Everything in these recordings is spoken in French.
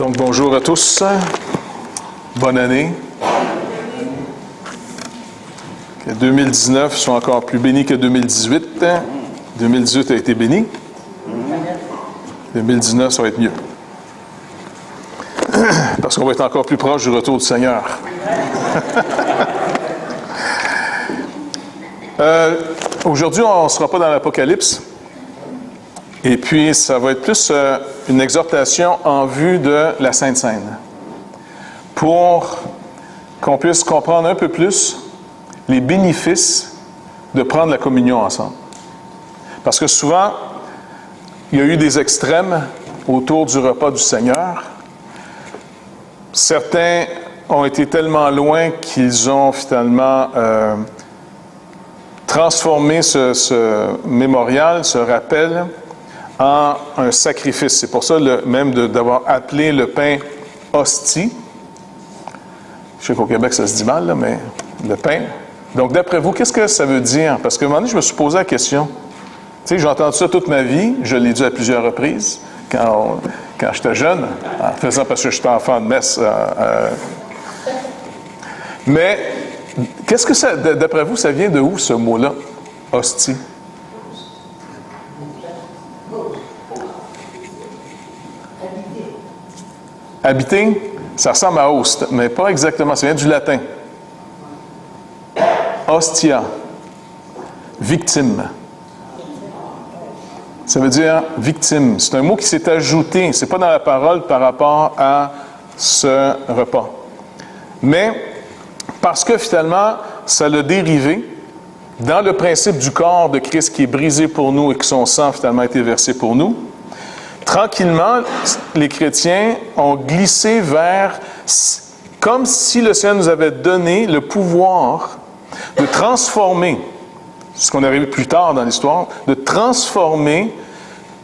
Donc, bonjour à tous. Bonne année. Que 2019 soit encore plus béni que 2018. 2018 a été béni. 2019, ça va être mieux. Parce qu'on va être encore plus proche du retour du Seigneur. Aujourd'hui, on ne sera pas dans l'Apocalypse. Et puis, ça va être plus une exhortation en vue de la Sainte Seine. Pour qu'on puisse comprendre un peu plus les bénéfices de prendre la communion ensemble. Parce que souvent, il y a eu des extrêmes autour du repas du Seigneur. Certains ont été tellement loin qu'ils ont finalement transformé ce mémorial, ce rappel, en un sacrifice. C'est pour ça même d'avoir appelé le pain hostie. Je sais qu'au Québec, ça se dit mal, là, mais le pain. Donc, d'après vous, qu'est-ce que ça veut dire? Parce qu'à un moment donné, je me suis posé la question. Tu sais, j'ai entendu ça toute ma vie. Je l'ai dit à plusieurs reprises. Quand j'étais jeune, en faisant parce que j'étais enfant de messe. Mais, qu'est-ce que ça, d'après vous, ça vient de où, ce mot-là, hostie? Habiter, ça ressemble à host, mais pas exactement. Ça vient du latin. Hostia. Victime. Ça veut dire victime. C'est un mot qui s'est ajouté. C'est pas dans la parole par rapport à ce repas. Mais, parce que finalement, ça l'a dérivé dans le principe du corps de Christ qui est brisé pour nous et que son sang finalement a été versé pour nous. Tranquillement, les chrétiens ont glissé vers, comme si le Seigneur nous avait donné le pouvoir de transformer, ce qu'on arrive plus tard dans l'histoire, de transformer,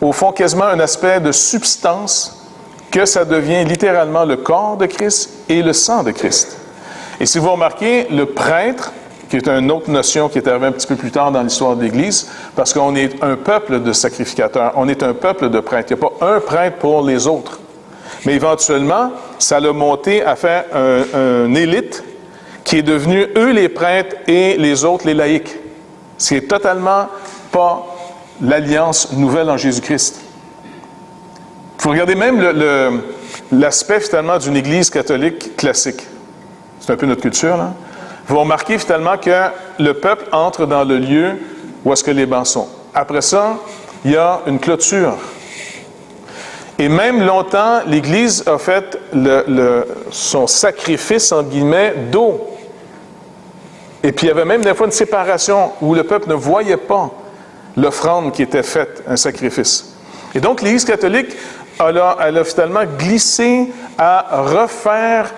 au fond, quasiment un aspect de substance, que ça devient littéralement le corps de Christ et le sang de Christ. Et si vous remarquez, le prêtre, qui est une autre notion qui est arrivée un petit peu plus tard dans l'histoire de l'Église, parce qu'on est un peuple de sacrificateurs, on est un peuple de prêtres. Il n'y a pas un prêtre pour les autres. Mais éventuellement, ça l'a monté à faire un élite qui est devenu, eux, les prêtres et les autres, les laïcs. Ce qui n'est totalement pas l'alliance nouvelle en Jésus-Christ. Il faut regarder même l'aspect, finalement, d'une Église catholique classique. C'est un peu notre culture, là. Vous remarquez finalement que le peuple entre dans le lieu où est-ce que les bancs sont. Après ça, il y a une clôture. Et même longtemps, l'Église a fait son sacrifice, entre guillemets, d'eau. Et puis il y avait même des fois une séparation où le peuple ne voyait pas l'offrande qui était faite, un sacrifice. Et donc l'Église catholique, elle a finalement glissé à refaire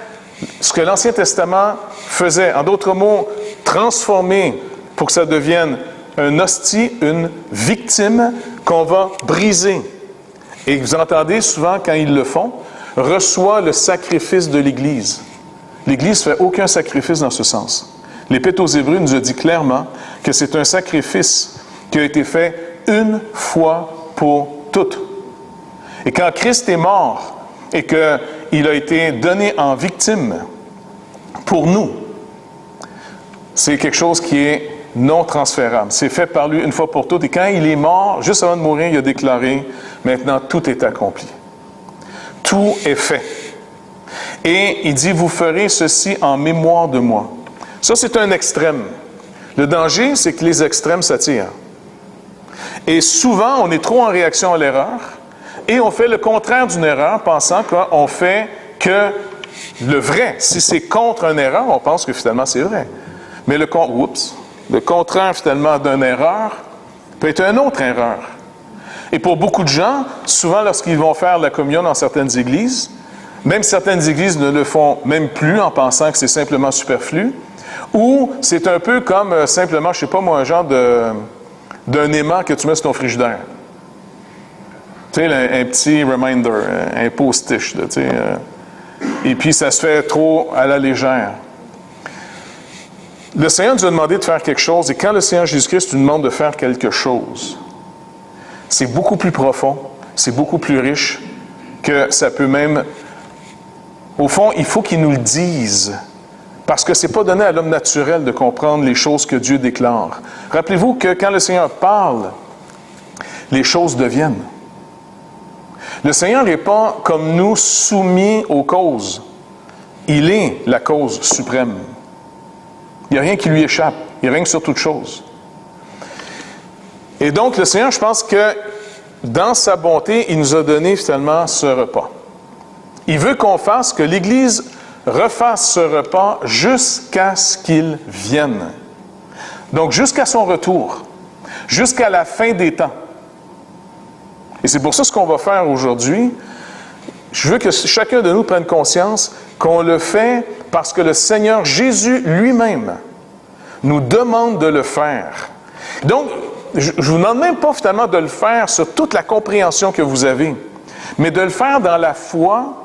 ce que l'Ancien Testament faisait. En d'autres mots, transformer pour que ça devienne un hostie, une victime qu'on va briser. Et vous entendez souvent, quand ils le font, reçoit le sacrifice de l'Église. L'Église ne fait aucun sacrifice dans ce sens. L'Épître aux Hébreux nous a dit clairement que c'est un sacrifice qui a été fait une fois pour toutes. Et quand Christ est mort, et qu'il a été donné en victime pour nous, c'est quelque chose qui est non transférable. C'est fait par lui une fois pour toutes. Et quand il est mort, juste avant de mourir, il a déclaré, maintenant tout est accompli. Tout est fait. Et il dit, vous ferez ceci en mémoire de moi. Ça, c'est un extrême. Le danger, c'est que les extrêmes s'attirent. Et souvent, on est trop en réaction à l'erreur. Et on fait le contraire d'une erreur, pensant qu'on fait que le vrai. Si c'est contre une erreur, on pense que finalement c'est vrai. Mais le contraire finalement d'une erreur peut être une autre erreur. Et pour beaucoup de gens, souvent lorsqu'ils vont faire la communion dans certaines églises, même certaines églises ne le font même plus en pensant que c'est simplement superflu, ou c'est un peu comme simplement, je ne sais pas moi, un genre d'un aimant que tu mets sur ton frigidaire. Tu sais, un petit reminder, un post-it, tu sais. Et puis, ça se fait trop à la légère. Le Seigneur nous a demandé de faire quelque chose, et quand le Seigneur Jésus-Christ nous demande de faire quelque chose, c'est beaucoup plus profond, c'est beaucoup plus riche, que ça peut même Au fond, il faut qu'il nous le dise. Parce que ce n'est pas donné à l'homme naturel de comprendre les choses que Dieu déclare. Rappelez-vous que quand le Seigneur parle, les choses deviennent. Le Seigneur n'est pas, comme nous, soumis aux causes. Il est la cause suprême. Il n'y a rien qui lui échappe. Il règne sur toute chose. Et donc, le Seigneur, je pense que dans sa bonté, il nous a donné finalement ce repas. Il veut qu'on fasse, que l'Église refasse ce repas jusqu'à ce qu'il vienne. Donc, jusqu'à son retour, jusqu'à la fin des temps. Et c'est pour ça ce qu'on va faire aujourd'hui. Je veux que chacun de nous prenne conscience qu'on le fait parce que le Seigneur Jésus lui-même nous demande de le faire. Donc, je ne vous demande même pas finalement de le faire sur toute la compréhension que vous avez, mais de le faire dans la foi,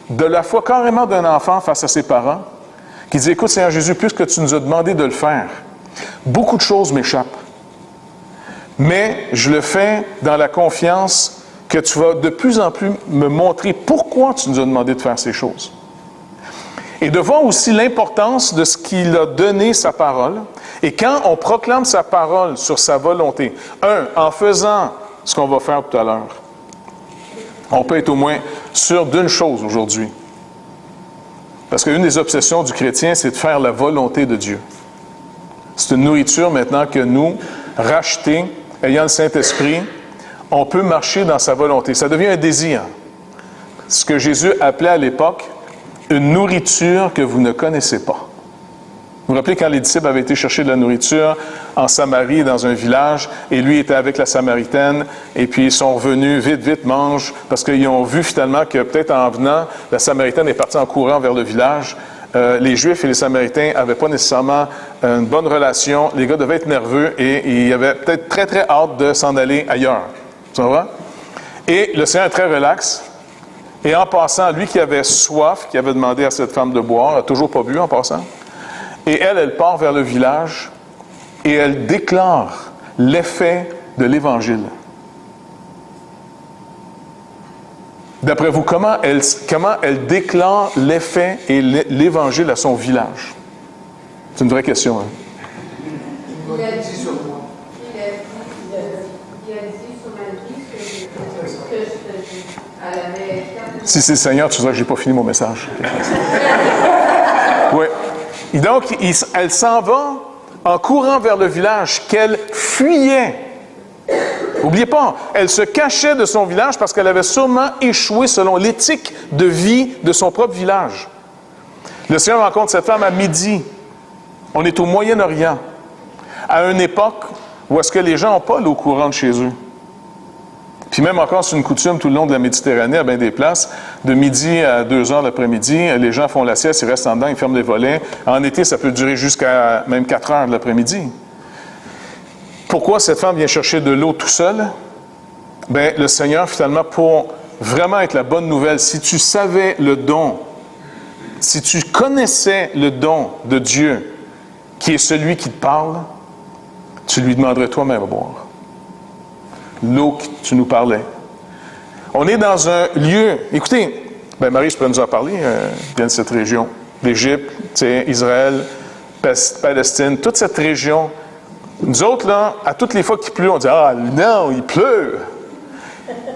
de la foi carrément d'un enfant face à ses parents, qui dit, écoute Seigneur Jésus, puisque tu nous as demandé de le faire, beaucoup de choses m'échappent. Mais je le fais dans la confiance que tu vas de plus en plus me montrer pourquoi tu nous as demandé de faire ces choses. Et de voir aussi l'importance de ce qu'il a donné sa parole. Et quand on proclame sa parole sur sa volonté, en faisant ce qu'on va faire tout à l'heure, on peut être au moins sûr d'une chose aujourd'hui. Parce qu'une des obsessions du chrétien, c'est de faire la volonté de Dieu. C'est une nourriture maintenant que nous, rachetés, ayant le Saint-Esprit, on peut marcher dans sa volonté. Ça devient un désir. Ce que Jésus appelait à l'époque une nourriture que vous ne connaissez pas. Vous vous rappelez quand les disciples avaient été chercher de la nourriture en Samarie, dans un village, et lui était avec la Samaritaine, et puis ils sont revenus, vite, mange, parce qu'ils ont vu finalement que peut-être en venant, la Samaritaine est partie en courant vers le village. Les Juifs et les Samaritains n'avaient pas nécessairement une bonne relation. Les gars devaient être nerveux et ils avaient peut-être très hâte de s'en aller ailleurs. Tu vois? Et le Seigneur est très relax. Et en passant, lui qui avait soif, qui avait demandé à cette femme de boire, n'a toujours pas bu en passant. Et elle part vers le village et elle déclare l'effet de l'Évangile. D'après vous, comment elle déclare l'effet et l'Évangile à son village? C'est une vraie question. Hein? Il a dit sur moi. Il a dit sur ma vie ce que je faisais. Elle avait... Si c'est le Seigneur, tu sais que je n'ai pas fini mon message. Oui. Et donc, elle s'en va en courant vers le village qu'elle fuyait. N'oubliez pas, elle se cachait de son village parce qu'elle avait sûrement échoué selon l'éthique de vie de son propre village. Le Seigneur rencontre cette femme à midi. On est au Moyen-Orient, à une époque où est-ce que les gens n'ont pas l'eau courante chez eux. Puis même encore, c'est une coutume tout le long de la Méditerranée, à bien des places, de midi à 2 heures l'après-midi, les gens font la sieste, ils restent en dedans, ils ferment les volets. En été, ça peut durer jusqu'à même 4 heures de l'après-midi. Pourquoi cette femme vient chercher de l'eau tout seul? Bien, le Seigneur, finalement, pour vraiment être la bonne nouvelle, si tu savais le don, si tu connaissais le don de Dieu, qui est celui qui te parle, tu lui demanderais toi-même à boire. L'eau que tu nous parlais. On est dans un lieu... Écoutez, ben Marie, je peux nous en parler, vient de cette région. L'Égypte, Israël, Palestine, toute cette région. Nous autres, là, à toutes les fois qu'il pleut, on dit « Ah, non, il pleut! »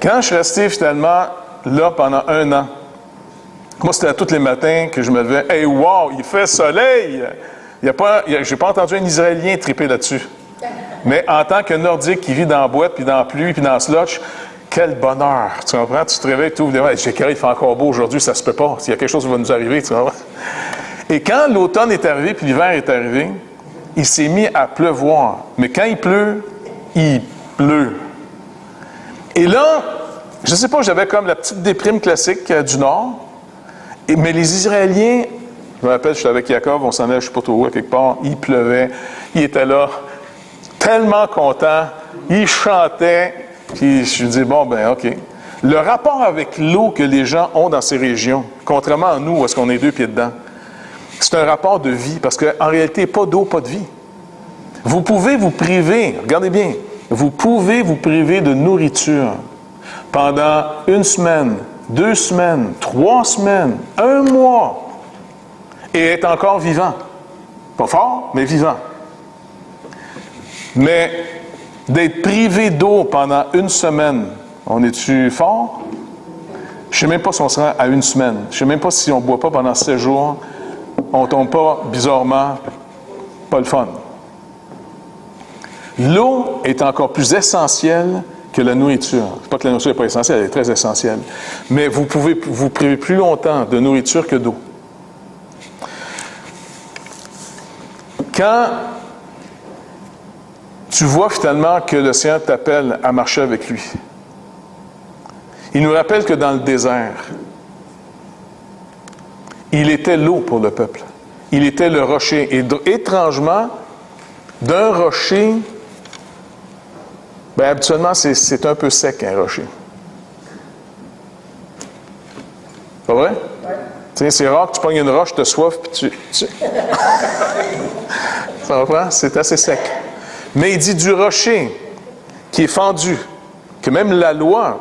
Quand je suis resté finalement là pendant 1 an, moi, c'était à tous les matins que je me levais « Hey, wow, il fait soleil! » Je n'ai pas entendu un Israélien triper là-dessus. Mais en tant que Nordique qui vit dans la boîte, puis dans la pluie, puis dans le slotch, quel bonheur! Tu comprends? Tu te réveilles, tu ouvres les mains, j'ai carré, il fait encore beau aujourd'hui, ça se peut pas. S'il y a quelque chose qui va nous arriver, tu comprends? Et quand l'automne est arrivé, puis l'hiver est arrivé, il s'est mis à pleuvoir. Mais quand il pleut, il pleut. Et là, je ne sais pas, j'avais comme la petite déprime classique du Nord. Mais les Israéliens, je me rappelle, je suis avec Jacob, on s'en allait, je ne sais pas trop où, quelque part, il pleuvait, il était là, tellement content, il chantait, puis je lui dis, bon, ben OK. Le rapport avec l'eau que les gens ont dans ces régions, contrairement à nous, où est-ce qu'on est 2 pieds dedans, c'est un rapport de vie, parce qu'en réalité, pas d'eau, pas de vie. Vous pouvez vous priver, regardez bien, vous pouvez vous priver de nourriture pendant 1 semaine, 2 semaines, 3 semaines, 1 mois, et est encore vivant. Pas fort, mais vivant. Mais d'être privé d'eau pendant 1 semaine, on est-tu fort? Je ne sais même pas si on sera à 1 semaine. Je ne sais même pas si on ne boit pas pendant 7 jours. On ne tombe pas bizarrement. Pas le fun. L'eau est encore plus essentielle que la nourriture. C'est pas que la nourriture n'est pas essentielle, elle est très essentielle. Mais vous pouvez vous priver plus longtemps de nourriture que d'eau. Quand tu vois finalement que le Seigneur t'appelle à marcher avec lui, il nous rappelle que dans le désert, il était l'eau pour le peuple. Il était le rocher. Et étrangement, d'un rocher, habituellement, c'est un peu sec, un rocher. Pas vrai? Oui. C'est rare que tu pognes une roche, tu as soif, puis tu... Ça va pas? C'est assez sec. Mais il dit du rocher qui est fendu, que même la loi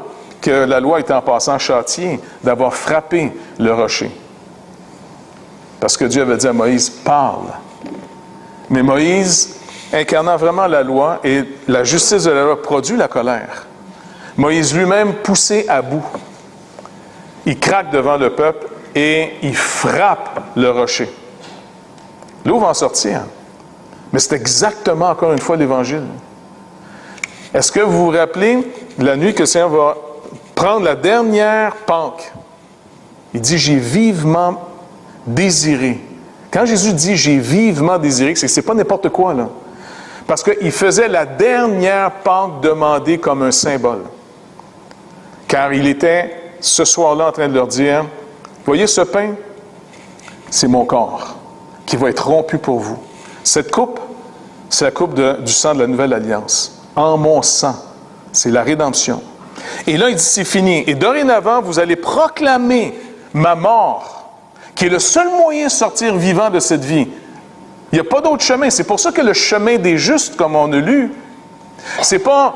était en passant châtiée d'avoir frappé le rocher. Parce que Dieu avait dit à Moïse, parle. Mais Moïse, incarnant vraiment la loi, et la justice de la loi produit la colère. Moïse lui-même poussé à bout. Il craque devant le peuple et il frappe le rocher. L'eau va en sortir. Mais c'est exactement, encore une fois, l'Évangile. Est-ce que vous vous rappelez la nuit que le Seigneur va prendre la dernière Pâque? Il dit, j'ai vivement désiré. Quand Jésus dit, j'ai vivement désiré, c'est pas n'importe quoi, là. Parce qu'il faisait la dernière Pâque demandée comme un symbole. Car il était, ce soir-là, en train de leur dire, voyez ce pain? C'est mon corps qui va être rompu pour vous. Cette coupe, c'est la coupe du sang de la nouvelle alliance. En mon sang, c'est la rédemption. Et là, il dit, c'est fini. Et dorénavant, vous allez proclamer ma mort, qui est le seul moyen de sortir vivant de cette vie. Il n'y a pas d'autre chemin. C'est pour ça que le chemin des justes, comme on a lu, c'est pas,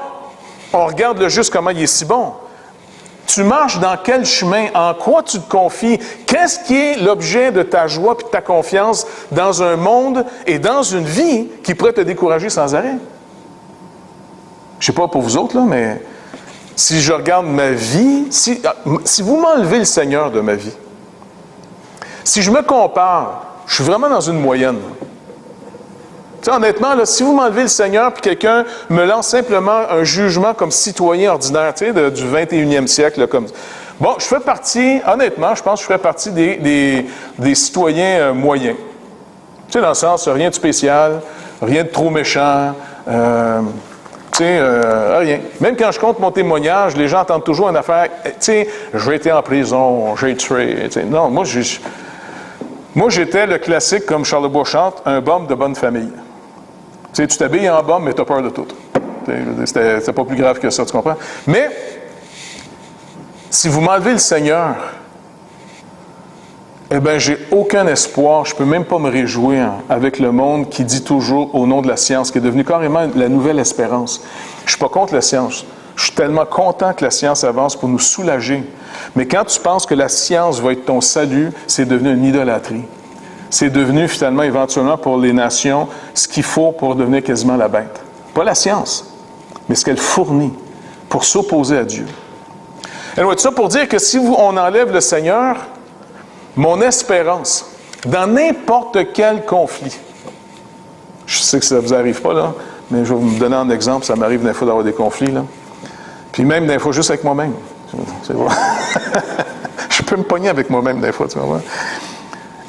on regarde le juste, comment il est si bon. Tu marches dans quel chemin? En quoi tu te confies? Qu'est-ce qui est l'objet de ta joie et de ta confiance dans un monde et dans une vie qui pourrait te décourager sans arrêt? Je ne sais pas pour vous autres, là, mais si je regarde ma vie, si vous m'enlevez le Seigneur de ma vie, si je me compare, je suis vraiment dans une moyenne. Tu sais, honnêtement, là, si vous m'enlevez le Seigneur puis quelqu'un me lance simplement un jugement comme citoyen ordinaire, tu sais, du 21e siècle, là, comme... Bon, je fais partie, honnêtement, je pense que je ferais partie des citoyens moyens. Tu sais, dans le sens, rien de spécial, rien de trop méchant, tu sais, rien. Même quand je compte mon témoignage, les gens entendent toujours une affaire, tu sais, j'ai été en prison, j'ai tué, tu sais. Non, moi, j'étais le classique, comme Charlebois chante, un bum de bonne famille. Tu sais, tu t'habilles en bum, mais tu as peur de tout. C'était pas plus grave que ça, tu comprends? Mais, si vous m'enlevez le Seigneur, eh bien, j'ai aucun espoir, je ne peux même pas me réjouir avec le monde qui dit toujours au nom de la science, qui est devenu carrément la nouvelle espérance. Je ne suis pas contre la science. Je suis tellement content que la science avance pour nous soulager. Mais quand tu penses que la science va être ton salut, c'est devenu une idolâtrie. C'est devenu finalement, éventuellement, pour les nations, ce qu'il faut pour devenir quasiment la bête. Pas la science, mais ce qu'elle fournit pour s'opposer à Dieu. Et tout ça pour dire que si on enlève le Seigneur, mon espérance, dans n'importe quel conflit, je sais que ça ne vous arrive pas, là, mais je vais vous donner un exemple, ça m'arrive des fois d'avoir des conflits, là. Puis même des fois juste avec moi-même. C'est vrai. Je peux me pogner avec moi-même des fois, tu vois.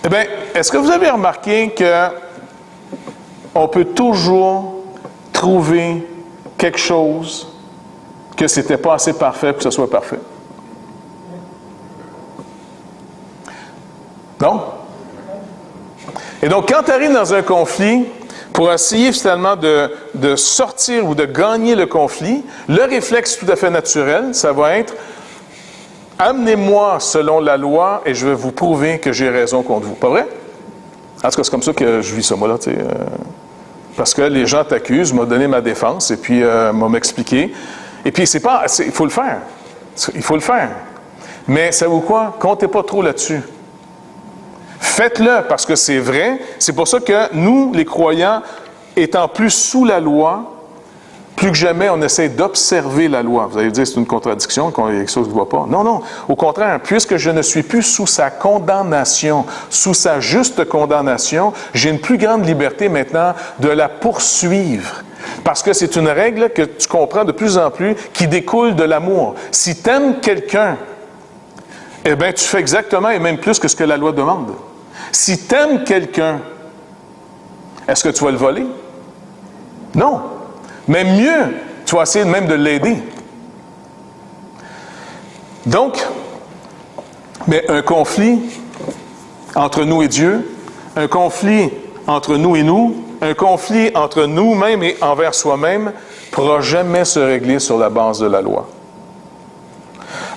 Eh bien, est-ce que vous avez remarqué qu'on peut toujours trouver quelque chose que c'était pas assez parfait pour que ce soit parfait? Non? Et donc, quand tu arrives dans un conflit, pour essayer finalement de sortir ou de gagner le conflit, le réflexe tout à fait naturel, ça va être « Amenez-moi selon la loi et je vais vous prouver que j'ai raison contre vous. » Pas vrai? En tout cas, c'est comme ça que je vis ça, moi, là, tu sais. Parce que les gens t'accusent, m'ont donné ma défense et puis m'ont expliqué. Et puis, il faut le faire. Il faut le faire. Mais savez-vous quoi? Comptez pas trop là-dessus. Faites-le parce que c'est vrai. C'est pour ça que nous, les croyants, étant plus sous la loi, plus que jamais, on essaie d'observer la loi. Vous allez dire, c'est une contradiction, qu'il y a quelque chose que je ne vois pas. Non, non. Au contraire, puisque je ne suis plus sous sa condamnation, sous sa juste condamnation, j'ai une plus grande liberté maintenant de la poursuivre. Parce que c'est une règle que tu comprends de plus en plus qui découle de l'amour. Si tu aimes quelqu'un, eh bien, tu fais exactement et même plus que ce que la loi demande. Si tu aimes quelqu'un, est-ce que tu vas le voler? Non. Mais mieux, tu vas essayer même de l'aider. Donc, mais un conflit entre nous et Dieu, un conflit entre nous et nous, un conflit entre nous-mêmes et envers soi-même ne pourra jamais se régler sur la base de la loi.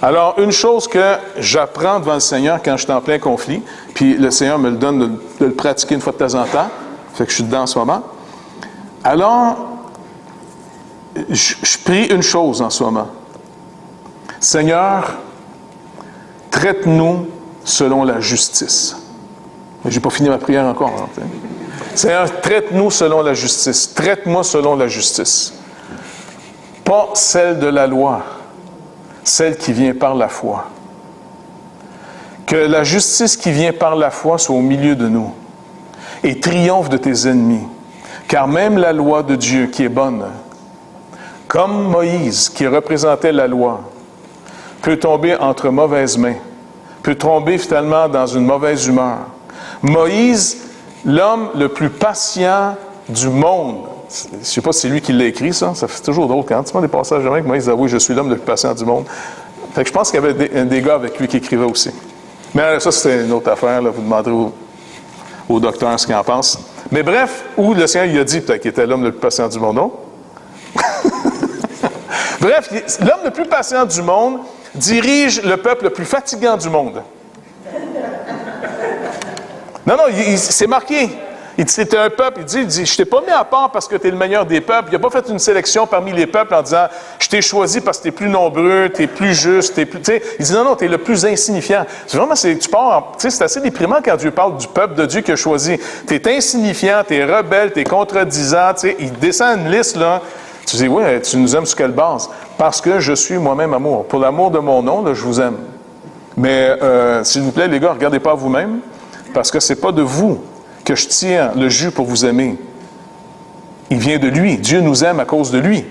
Alors, une chose que j'apprends devant le Seigneur quand je suis en plein conflit, puis le Seigneur me le donne de le pratiquer une fois de temps en temps, fait que je suis dedans en ce moment. Alors, je prie une chose en ce moment. Seigneur, traite-nous selon la justice. Mais je n'ai pas fini ma prière encore. Hein, Seigneur, traite-nous selon la justice. Traite-moi selon la justice. Pas celle de la loi, celle qui vient par la foi. Que la justice qui vient par la foi soit au milieu de nous et triomphe de tes ennemis. Car même la loi de Dieu qui est bonne, comme Moïse qui représentait la loi, peut tomber entre mauvaises mains, peut tomber finalement dans une mauvaise humeur. Moïse, l'homme le plus patient du monde. Je ne sais pas si c'est lui qui l'a écrit, ça fait toujours drôle quand tu vois des passages de que Moïse avoue, je suis l'homme le plus patient du monde. Fait que je pense qu'il y avait des gars avec lui qui écrivaient aussi. Mais ça, c'est une autre affaire, là. Vous demanderez au docteur ce qu'il en pense. Mais bref, où le Seigneur il a dit peut-être qu'il était l'homme le plus patient du monde, non? Bref, l'homme le plus patient du monde dirige le peuple le plus fatigant du monde. Non, c'est marqué. Il dit, c'était un peuple. Il dit, je t'ai pas mis à part parce que tu es le meilleur des peuples. Il n'a pas fait une sélection parmi les peuples en disant, je t'ai choisi parce que tu es plus nombreux, tu es plus juste, tu es plus... T'sais, il dit, non, tu es le plus insignifiant. C'est vraiment, c'est assez déprimant quand Dieu parle du peuple de Dieu qu'il a choisi. Tu es insignifiant, tu es rebelle, tu es contredisant. Il descend une liste, là. Tu dis, oui, tu nous aimes sur quelle base? Parce que je suis moi-même amour. Pour l'amour de mon nom, là, je vous aime. Mais, s'il vous plaît, les gars, regardez pas vous-même, parce que c'est pas de vous que je tire le jus pour vous aimer. Il vient de lui. Dieu nous aime à cause de lui.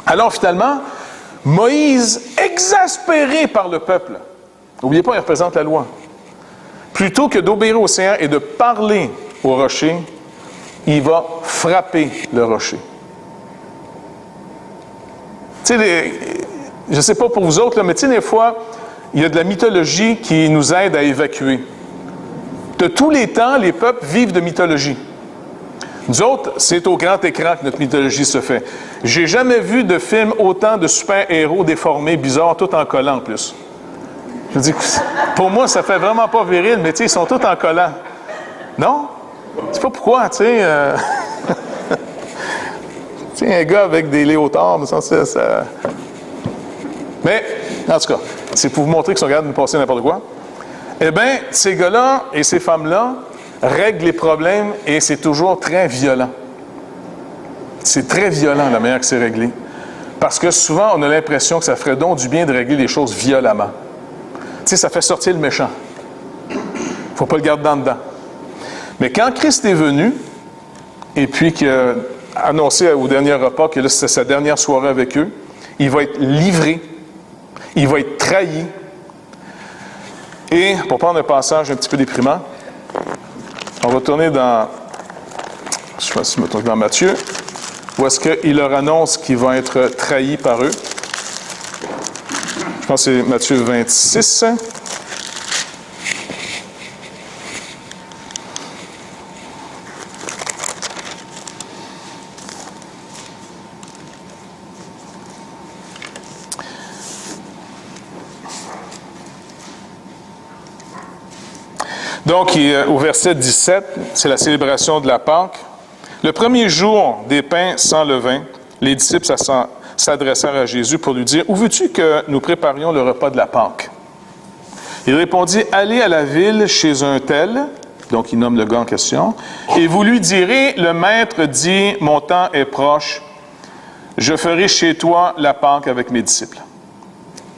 Alors, finalement, Moïse, exaspéré par le peuple, n'oubliez pas, il représente la loi. Plutôt que d'obéir au Seigneur et de parler au rocher, il va frapper le rocher. Tu sais, je ne sais pas pour vous autres, là, mais tu sais, des fois, il y a de la mythologie qui nous aide à évacuer. De tous les temps, les peuples vivent de mythologie. Nous autres, c'est au grand écran que notre mythologie se fait. J'ai jamais vu de film autant de super-héros déformés, bizarres, tout en collant en plus. Je dis, pour moi, ça fait vraiment pas viril, mais tu sais, ils sont tous en collant. Non? Je sais pas pourquoi, tu sais. Tu sais, un gars avec des léotards, mais ça... Mais, en tout cas, c'est pour vous montrer qu'ils sont capables de nous passer n'importe quoi. Eh bien, ces gars-là et ces femmes-là règlent les problèmes et c'est toujours très violent. C'est très violent la manière que c'est réglé. Parce que souvent, on a l'impression que ça ferait donc du bien de régler les choses violemment. Tu sais, ça fait sortir le méchant. Il ne faut pas le garder dedans. Mais quand Christ est venu, et puis qu'il a annoncé au dernier repas que là, c'était sa dernière soirée avec eux, il va être livré, il va être trahi. Et, pour prendre un passage un petit peu déprimant, on va tourner dans, je sais pas si je me trompe, dans Matthieu, où est-ce qu'il leur annonce qu'il va être trahi par eux. Je pense que c'est Matthieu 26. Donc, au verset 17, c'est la célébration de la Pâque. Le premier jour des pains sans levain, les disciples s'adressèrent à Jésus pour lui dire, « Où veux-tu que nous préparions le repas de la Pâque? » Il répondit, « Allez à la ville chez un tel, » donc il nomme le gars en question, « et vous lui direz, le maître dit, mon temps est proche, je ferai chez toi la Pâque avec mes disciples. »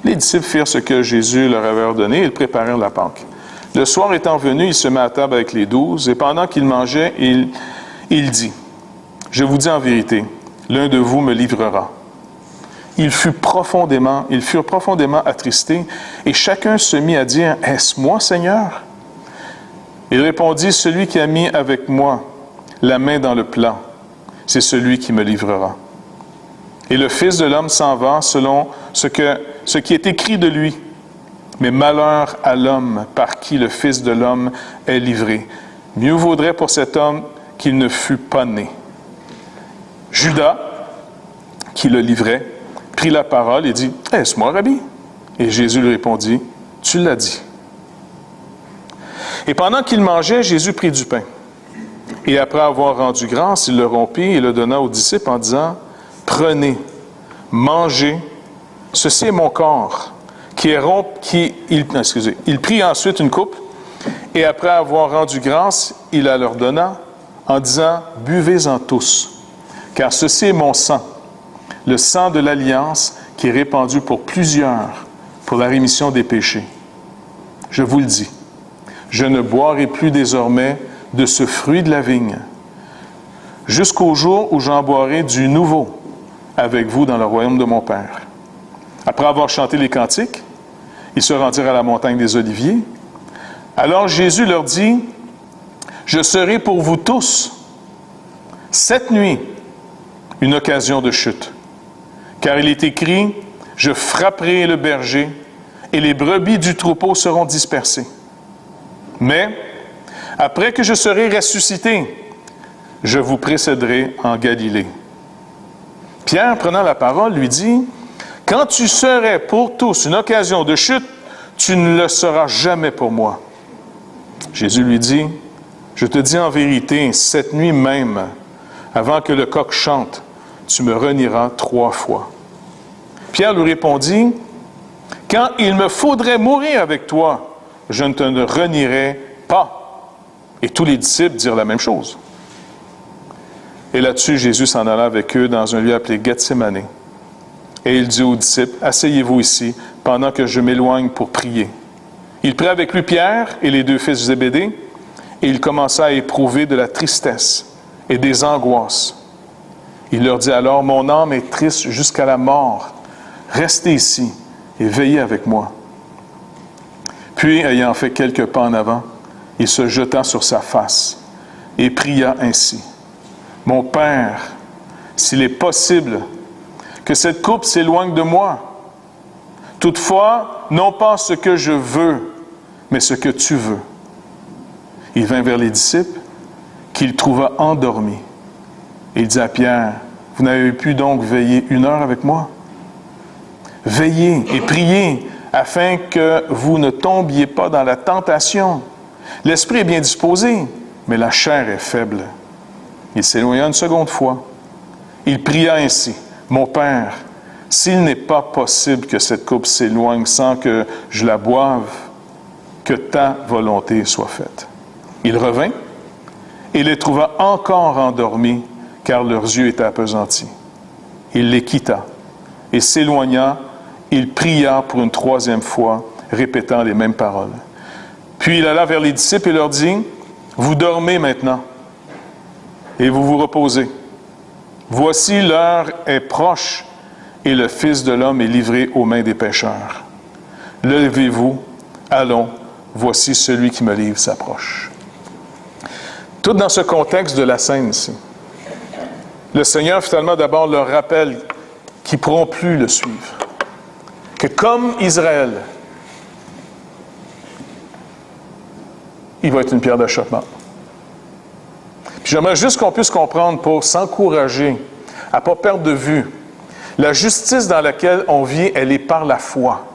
Les disciples firent ce que Jésus leur avait ordonné, ils préparèrent la Pâque. Le soir étant venu, il se met à table avec les 12, et pendant qu'il mangeait, il dit, « Je vous dis en vérité, l'un de vous me livrera. » Ils furent profondément attristés, et chacun se mit à dire, « Est-ce moi, Seigneur? » Il répondit, « Celui qui a mis avec moi la main dans le plat, c'est celui qui me livrera. » Et le Fils de l'homme s'en va selon ce qui est écrit de lui. Mais malheur à l'homme par qui le Fils de l'homme est livré. Mieux vaudrait pour cet homme qu'il ne fût pas né. Judas, qui le livrait, prit la parole et dit, « Est-ce moi, Rabbi? » Et Jésus lui répondit, « Tu l'as dit. » Et pendant qu'il mangeait, Jésus prit du pain. Et après avoir rendu grâce, il le rompit et le donna aux disciples en disant, « Prenez, mangez, ceci est mon corps. » Il prit ensuite une coupe, et après avoir rendu grâce, il la leur donna, en disant, « Buvez-en tous, car ceci est mon sang, le sang de l'Alliance qui est répandu pour plusieurs, pour la rémission des péchés. Je vous le dis, je ne boirai plus désormais de ce fruit de la vigne, jusqu'au jour où j'en boirai du nouveau avec vous dans le royaume de mon Père. » Après avoir chanté les cantiques, ils se rendirent à la montagne des Oliviers. Alors Jésus leur dit, « Je serai pour vous tous, cette nuit, une occasion de chute. Car il est écrit, « Je frapperai le berger, et les brebis du troupeau seront dispersées. Mais, après que je serai ressuscité, je vous précéderai en Galilée. » Pierre, prenant la parole, lui dit, « Quand tu serais pour tous une occasion de chute, tu ne le seras jamais pour moi. » Jésus lui dit, « Je te dis en vérité, cette nuit même, avant que le coq chante, tu me renieras 3 fois. » Pierre lui répondit, « Quand il me faudrait mourir avec toi, je ne te renierai pas. » Et tous les disciples dirent la même chose. Et là-dessus, Jésus s'en alla avec eux dans un lieu appelé Gethsémané. Et il dit aux disciples, « Asseyez-vous ici, pendant que je m'éloigne pour prier. » Il prit avec lui Pierre et les 2 fils de Zébédée, et il commença à éprouver de la tristesse et des angoisses. Il leur dit alors, « Mon âme est triste jusqu'à la mort. Restez ici et veillez avec moi. » Puis, ayant fait quelques pas en avant, il se jeta sur sa face et pria ainsi, « Mon Père, s'il est possible, que cette coupe s'éloigne de moi. Toutefois, non pas ce que je veux, mais ce que tu veux. » Il vint vers les disciples, qu'il trouva endormis. Et il dit à Pierre, « Vous n'avez pu donc veiller 1 heure avec moi? Veillez et priez, afin que vous ne tombiez pas dans la tentation. L'esprit est bien disposé, mais la chair est faible. » Il s'éloigna une seconde fois. Il pria ainsi, « Mon Père, s'il n'est pas possible que cette coupe s'éloigne sans que je la boive, que ta volonté soit faite. » Il revint et les trouva encore endormis, car leurs yeux étaient appesantis. Il les quitta et s'éloigna, il pria pour une 3e fois, répétant les mêmes paroles. Puis il alla vers les disciples et leur dit, « Vous dormez maintenant et vous vous reposez. Voici l'heure est proche et le Fils de l'homme est livré aux mains des pécheurs. Levez-vous, allons, voici celui qui me livre s'approche. » Tout dans ce contexte de la scène ici. Le Seigneur finalement d'abord leur rappelle qu'ils ne pourront plus le suivre. Que comme Israël, il va être une pierre d'achoppement. Puis j'aimerais juste qu'on puisse comprendre pour s'encourager à ne pas perdre de vue. La justice dans laquelle on vit, elle est par la foi.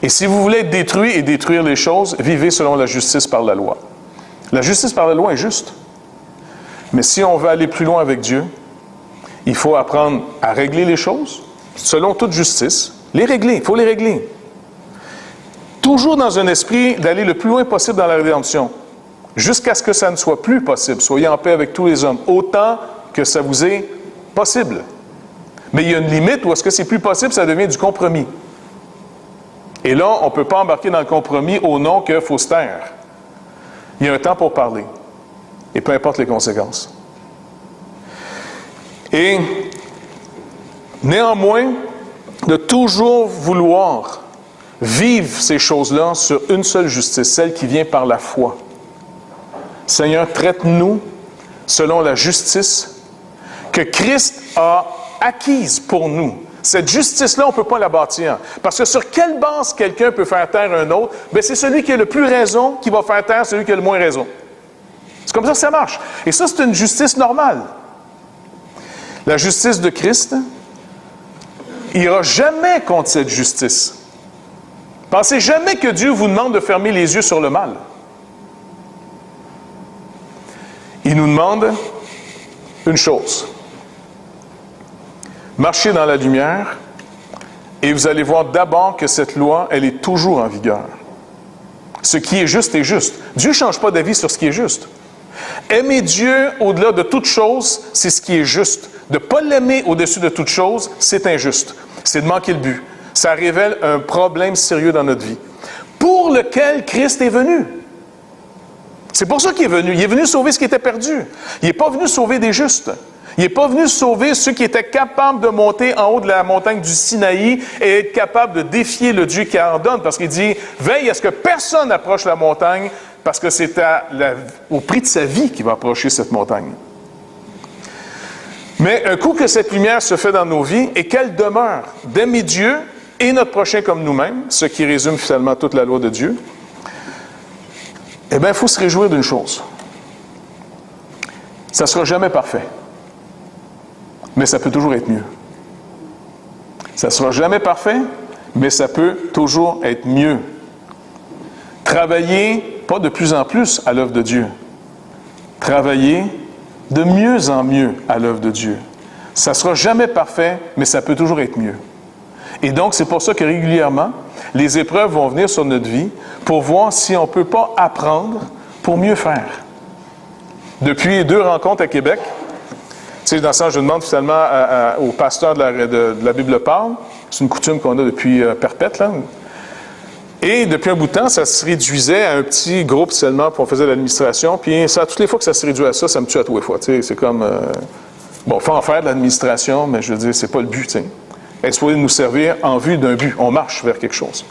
Et si vous voulez être détruit et détruire les choses, vivez selon la justice par la loi. La justice par la loi est juste. Mais si on veut aller plus loin avec Dieu, il faut apprendre à régler les choses selon toute justice. Les régler, il faut les régler. toujours dans un esprit d'aller le plus loin possible dans la rédemption, jusqu'à ce que ça ne soit plus possible. Soyez en paix avec tous les hommes, autant que ça vous est possible. Mais il y a une limite où est-ce que c'est plus possible, ça devient du compromis. Et là, on ne peut pas embarquer dans le compromis au nom qu'il faut se taire. Il y a un temps pour parler, et peu importe les conséquences. Et néanmoins, de toujours vouloir vivre ces choses-là sur une seule justice, celle qui vient par la foi. Seigneur, traite-nous selon la justice que Christ a acquise pour nous. Cette justice-là, on ne peut pas la bâtir. Parce que sur quelle base quelqu'un peut faire taire un autre? Bien, c'est celui qui a le plus raison qui va faire taire celui qui a le moins raison. C'est comme ça que ça marche. Et ça, c'est une justice normale. La justice de Christ n'ira jamais contre cette justice. Pensez jamais que Dieu vous demande de fermer les yeux sur le mal. Il nous demande une chose. Marchez dans la lumière et vous allez voir d'abord que cette loi, elle est toujours en vigueur. Ce qui est juste est juste. Dieu ne change pas d'avis sur ce qui est juste. Aimer Dieu au-delà de toute chose, c'est ce qui est juste. De ne pas l'aimer au-dessus de toute chose, c'est injuste. C'est de manquer le but. Ça révèle un problème sérieux dans notre vie, pour lequel Christ est venu. C'est pour ça qu'il est venu. Il est venu sauver ce qui était perdu. Il n'est pas venu sauver des justes. Il n'est pas venu sauver ceux qui étaient capables de monter en haut de la montagne du Sinaï et être capables de défier le Dieu qui en donne. Parce qu'il dit, veille à ce que personne n'approche la montagne, parce que c'est au prix de sa vie qu'il va approcher cette montagne. Mais un coup que cette lumière se fait dans nos vies et qu'elle demeure d'aimer Dieu et notre prochain comme nous-mêmes, ce qui résume finalement toute la loi de Dieu, eh bien, il faut se réjouir d'une chose. Ça ne sera jamais parfait. Mais ça peut toujours être mieux. Ça ne sera jamais parfait, mais ça peut toujours être mieux. Travaillez, pas de plus en plus à l'œuvre de Dieu. Travaillez de mieux en mieux à l'œuvre de Dieu. Ça ne sera jamais parfait, mais ça peut toujours être mieux. Et donc, c'est pour ça que régulièrement, les épreuves vont venir sur notre vie pour voir si on ne peut pas apprendre pour mieux faire. Depuis 2 rencontres à Québec, tu sais, dans ce sens, je demande finalement au pasteur de la Bible parle. C'est une coutume qu'on a depuis perpète, là. Et depuis un bout de temps, ça se réduisait à un petit groupe seulement, puis on faisait l'administration. Puis ça, toutes les fois que ça se réduit à ça, ça me tue à tous les fois. Tu sais, c'est comme... bon, il faut en faire de l'administration, mais je veux dire, c'est pas le but, tu sais. Elle est supposée nous servir en vue d'un but. On marche vers quelque chose.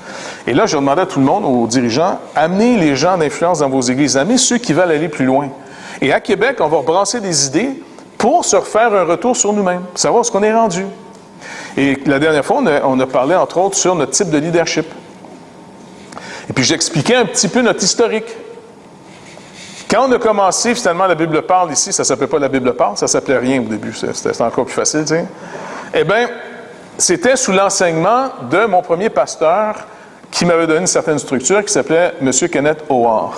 Et là, je demandais à tout le monde, aux dirigeants, amenez les gens d'influence dans vos églises, amenez ceux qui veulent aller plus loin. Et à Québec, on va rebrasser des idées pour se refaire un retour sur nous-mêmes, savoir ce qu'on est rendu. Et la dernière fois, on a parlé, entre autres, sur notre type de leadership. Et puis, j'expliquais un petit peu notre historique. Quand on a commencé, finalement, la Bible parle ici, ça ne s'appelait pas la Bible parle, ça ne s'appelait rien au début, c'était encore plus facile, tu sais. Eh bien, c'était sous l'enseignement de mon premier pasteur qui m'avait donné une certaine structure qui s'appelait M. Kenneth Howard.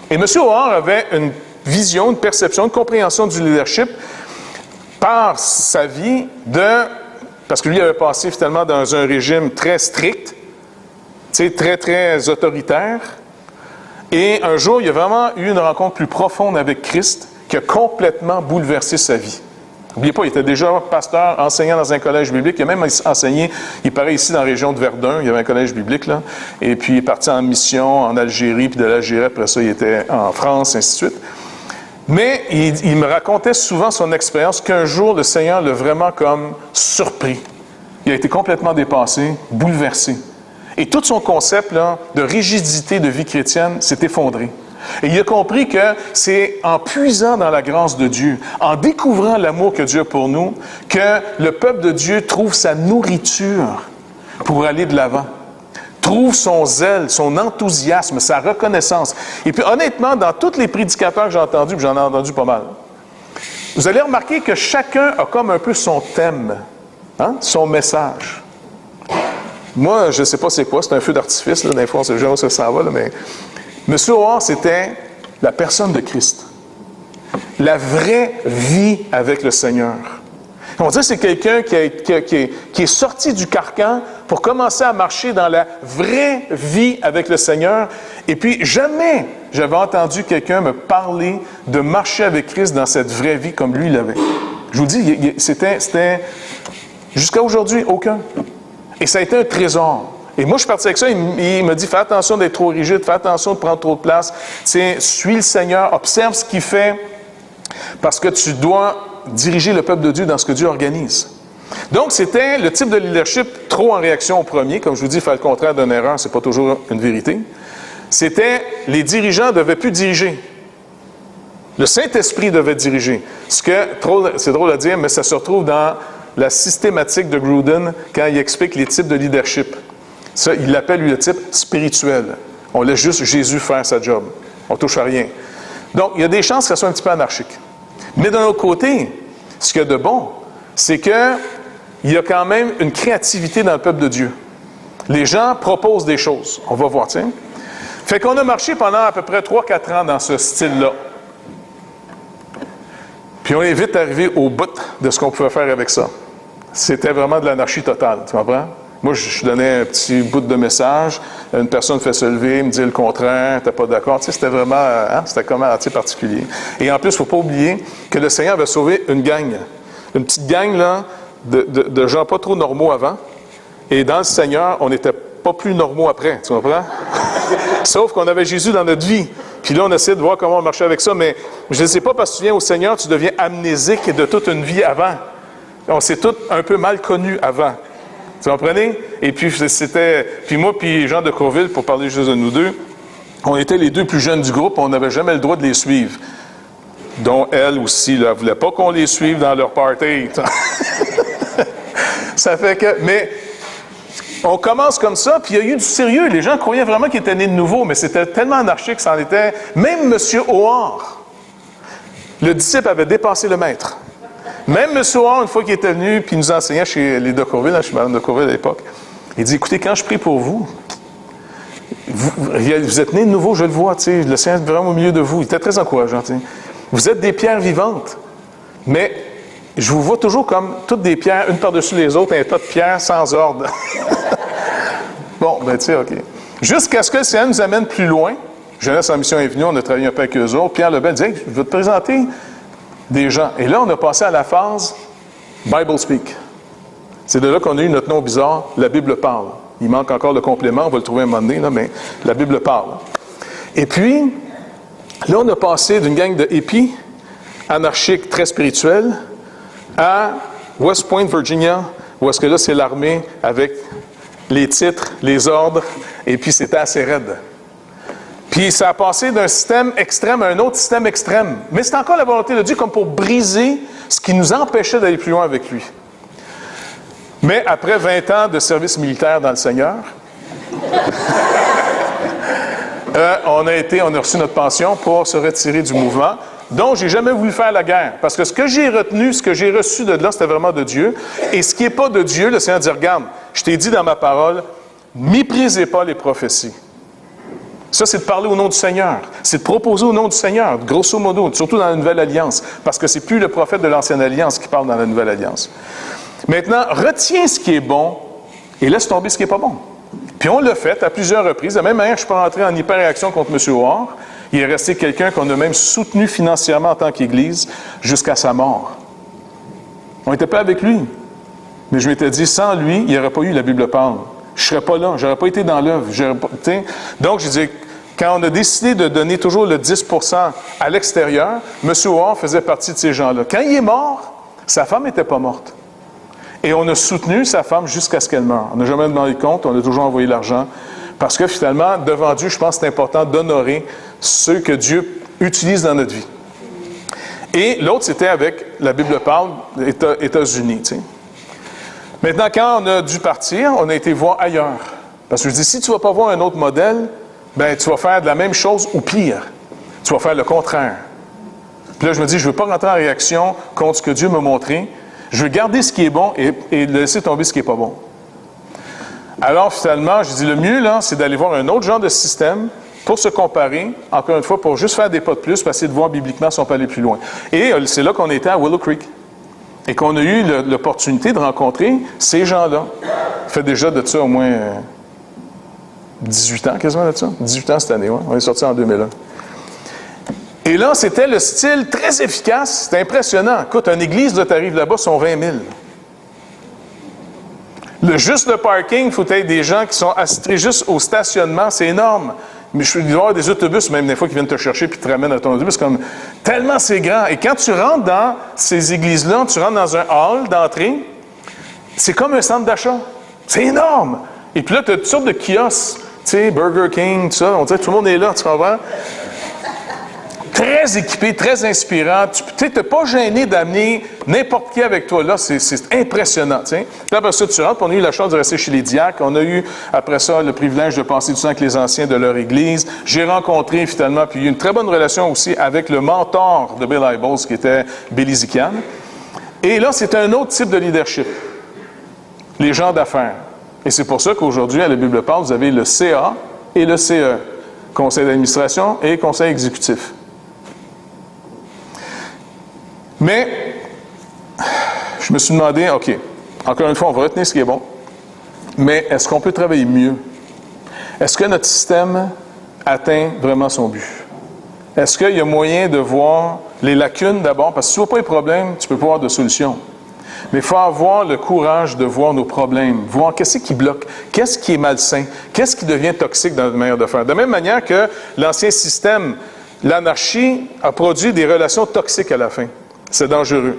Et M. Howard avait une vision, une perception, une compréhension du leadership par sa vie parce que lui avait passé finalement dans un régime très strict, tu sais, très, très autoritaire. Et un jour, il y a vraiment eu une rencontre plus profonde avec Christ qui a complètement bouleversé sa vie. N'oubliez pas, il était déjà pasteur, enseignant dans un collège biblique. Il a même enseigné, il paraît ici dans la région de Verdun, il y avait un collège biblique là. Et puis il est parti en mission en Algérie, puis de l'Algérie, après ça, il était en France, ainsi de suite. Mais il me racontait souvent son expérience qu'un jour, le Seigneur l'a vraiment comme surpris. Il a été complètement dépassé, bouleversé. Et tout son concept là, de rigidité de vie chrétienne s'est effondré. Et il a compris que c'est en puisant dans la grâce de Dieu, en découvrant l'amour que Dieu a pour nous, que le peuple de Dieu trouve sa nourriture pour aller de l'avant. Trouve son zèle, son enthousiasme, sa reconnaissance. Et puis honnêtement, dans tous les prédicateurs que j'ai entendus, puis j'en ai entendu pas mal, vous allez remarquer que chacun a comme un peu son thème, hein, son message. Moi, je ne sais pas c'est quoi, c'est un feu d'artifice, là, des fois on sait jamais où ça s'en va, là, mais M. Howard, c'était la personne de Christ. La vraie vie avec le Seigneur. On dirait que c'est quelqu'un qui est sorti du carcan pour commencer à marcher dans la vraie vie avec le Seigneur. Et puis, jamais j'avais entendu quelqu'un me parler de marcher avec Christ dans cette vraie vie comme lui l'avait. Je vous dis, c'était jusqu'à aujourd'hui, aucun. Et ça a été un trésor. Et moi, je suis parti avec ça. Il m'a dit, fais attention d'être trop rigide, fais attention de prendre trop de place. Suis le Seigneur, observe ce qu'il fait, parce que tu dois diriger le peuple de Dieu dans ce que Dieu organise. Donc, c'était le type de leadership trop en réaction au premier. Comme je vous dis, faire le contraire d'une erreur, c'est pas toujours une vérité. C'était, les dirigeants ne devaient plus diriger. Le Saint-Esprit devait diriger. C'est drôle à dire, mais ça se retrouve dans la systématique de Gruden quand il explique les types de leadership. Ça, il l'appelle, lui, le type spirituel. On laisse juste Jésus faire sa job. On ne touche à rien. Donc, il y a des chances que ça soit un petit peu anarchique. Mais d'un autre côté, ce qu'il y a de bon, c'est qu'il y a quand même une créativité dans le peuple de Dieu. Les gens proposent des choses. On va voir, tiens. Fait qu'on a marché pendant à peu près 3-4 ans dans ce style-là. Puis on est vite arrivé au bout de ce qu'on pouvait faire avec ça. C'était vraiment de l'anarchie totale, tu comprends? Moi, je donnais un petit bout de message, une personne fait se lever, me dit le contraire, t'es pas d'accord. Tu sais, c'était vraiment, c'était comme assez particulier. Et en plus, il ne faut pas oublier que le Seigneur avait sauvé une gang. Une petite gang, là, de gens pas trop normaux avant. Et dans le Seigneur, on n'était pas plus normaux après, tu comprends? Sauf qu'on avait Jésus dans notre vie. Puis là, on essaie de voir comment on marchait avec ça, mais je ne sais pas, parce que tu viens au Seigneur, tu deviens amnésique de toute une vie avant. On s'est tous un peu mal connus avant. Tu comprenez? Et puis, puis moi, puis Jean de Courville, pour parler juste de nous deux, on était les deux plus jeunes du groupe, on n'avait jamais le droit de les suivre. Dont elle aussi, là, elle ne voulait pas qu'on les suive dans leur party. Ça fait que, mais on commence comme ça, puis il y a eu du sérieux. Les gens croyaient vraiment qu'il était né de nouveau, mais c'était tellement anarchique que ça en était. Même M. Hoare, le disciple avait dépassé le maître. Même M. Hoare, une fois qu'il était venu, puis il nous enseignait chez les de Courville, là, chez Mme de Courville à l'époque, il dit, écoutez, quand je prie pour vous, vous êtes né de nouveau, je le vois, tu sais, le Seigneur est vraiment au milieu de vous. Il était très encourageant, tu sais. Vous êtes des pierres vivantes, mais je vous vois toujours comme toutes des pierres, une par-dessus les autres, un tas de pierres sans ordre. Bon, ben tu sais, OK. Jusqu'à ce que le Seigneur nous amène plus loin. Jeunesse en mission est venue, on a travaillé un peu avec eux autres. Pierre Lebel dit, hey, je vais te présenter des gens. Et là, on a passé à la phase Bible Speak. C'est de là qu'on a eu notre nom bizarre, la Bible parle. Il manque encore le complément, on va le trouver un moment donné, là, mais la Bible parle. Et puis, là, on a passé d'une gang de hippies anarchiques, très spirituels, à West Point, Virginia, où est-ce que là, c'est l'armée avec les titres, les ordres, et puis c'était assez raide. Puis ça a passé d'un système extrême à un autre système extrême. Mais c'est encore la volonté de Dieu comme pour briser ce qui nous empêchait d'aller plus loin avec lui. Mais après 20 ans de service militaire dans le Seigneur, on a reçu notre pension pour se retirer du mouvement. Donc, j'ai jamais voulu faire la guerre. Parce que ce que j'ai retenu, ce que j'ai reçu de là, c'était vraiment de Dieu. Et ce qui n'est pas de Dieu, le Seigneur dit, regarde, je t'ai dit dans ma parole, méprisez pas les prophéties. Ça, c'est de parler au nom du Seigneur. C'est de proposer au nom du Seigneur, grosso modo, surtout dans la Nouvelle Alliance. Parce que c'est plus le prophète de l'Ancienne Alliance qui parle dans la Nouvelle Alliance. Maintenant, retiens ce qui est bon et laisse tomber ce qui n'est pas bon. Puis on l'a fait à plusieurs reprises. De la même manière, je ne suis pas rentré en hyper-réaction contre M. Hoare. Il est resté quelqu'un qu'on a même soutenu financièrement en tant qu'Église jusqu'à sa mort. On n'était pas avec lui. Mais je m'étais dit, sans lui, il n'y aurait pas eu la Bible parle. Je ne serais pas là, je n'aurais pas été dans l'œuvre. Donc, je dis, quand on a décidé de donner toujours le 10% à l'extérieur, M. Hoare faisait partie de ces gens-là. Quand il est mort, sa femme n'était pas morte. Et on a soutenu sa femme jusqu'à ce qu'elle meure. On n'a jamais demandé de compte, on a toujours envoyé l'argent. Parce que finalement, devant Dieu, je pense que c'est important d'honorer ceux que Dieu utilise dans notre vie. Et l'autre, c'était avec la Bible parle, États-Unis. Tu sais. Maintenant, quand on a dû partir, on a été voir ailleurs. Parce que je dis, si tu ne vas pas voir un autre modèle, ben tu vas faire de la même chose ou pire. Tu vas faire le contraire. Puis là, je me dis, je ne veux pas rentrer en réaction contre ce que Dieu m'a montré. Je veux garder ce qui est bon et laisser tomber ce qui n'est pas bon. Alors, finalement, je dis, le mieux, là, c'est d'aller voir un autre genre de système pour se comparer, encore une fois, pour juste faire des pas de plus, pour essayer de voir bibliquement si on peut aller plus loin. Et c'est là qu'on était à Willow Creek. et qu'on a eu l'opportunité de rencontrer ces gens-là. Ça fait déjà de ça au moins 18 ans, quasiment de ça. 18 ans cette année, ouais. On est sorti en 2001. Et là, c'était le style très efficace. C'était impressionnant. Écoute, une église, là, tu arrives là-bas, sont 20 000. Juste le parking, il faut être des gens qui sont attitrés juste au stationnement, c'est énorme. Mais je peux voir des autobus, même des fois, qui viennent te chercher puis te ramènent à ton autobus. Comme, tellement c'est grand. Et quand tu rentres dans ces églises-là, tu rentres dans un hall d'entrée, c'est comme un centre d'achat. C'est énorme. Et puis là, tu as toutes sortes de kiosques, tu sais, Burger King, tout ça. On dirait que tout le monde est là, tu comprends? Très équipé, très inspirant. Tu n'es pas gêné d'amener n'importe qui avec toi là. C'est impressionnant. T'sais. Puis après ça, tu rentres. On a eu la chance de rester chez les diacres. On a eu, après ça, le privilège de passer du temps avec les anciens de leur église. J'ai rencontré, finalement, puis il y a eu une très bonne relation aussi avec le mentor de Bill Hybels, qui était Billy Zikan. Et là, c'est un autre type de leadership. Les gens d'affaires. Et c'est pour ça qu'aujourd'hui, à la Bible parle, vous avez le CA et le CE. Conseil d'administration et conseil exécutif. Mais, je me suis demandé, OK, encore une fois, on va retenir ce qui est bon, mais est-ce qu'on peut travailler mieux? Est-ce que notre système atteint vraiment son but? Est-ce qu'il y a moyen de voir les lacunes d'abord? Parce que si tu ne vois pas les problèmes, tu ne peux pas avoir de solution. Mais il faut avoir le courage de voir nos problèmes, voir qu'est-ce qui bloque, qu'est-ce qui est malsain, qu'est-ce qui devient toxique dans notre manière de faire. De la même manière que l'ancien système, l'anarchie, a produit des relations toxiques à la fin. C'est dangereux.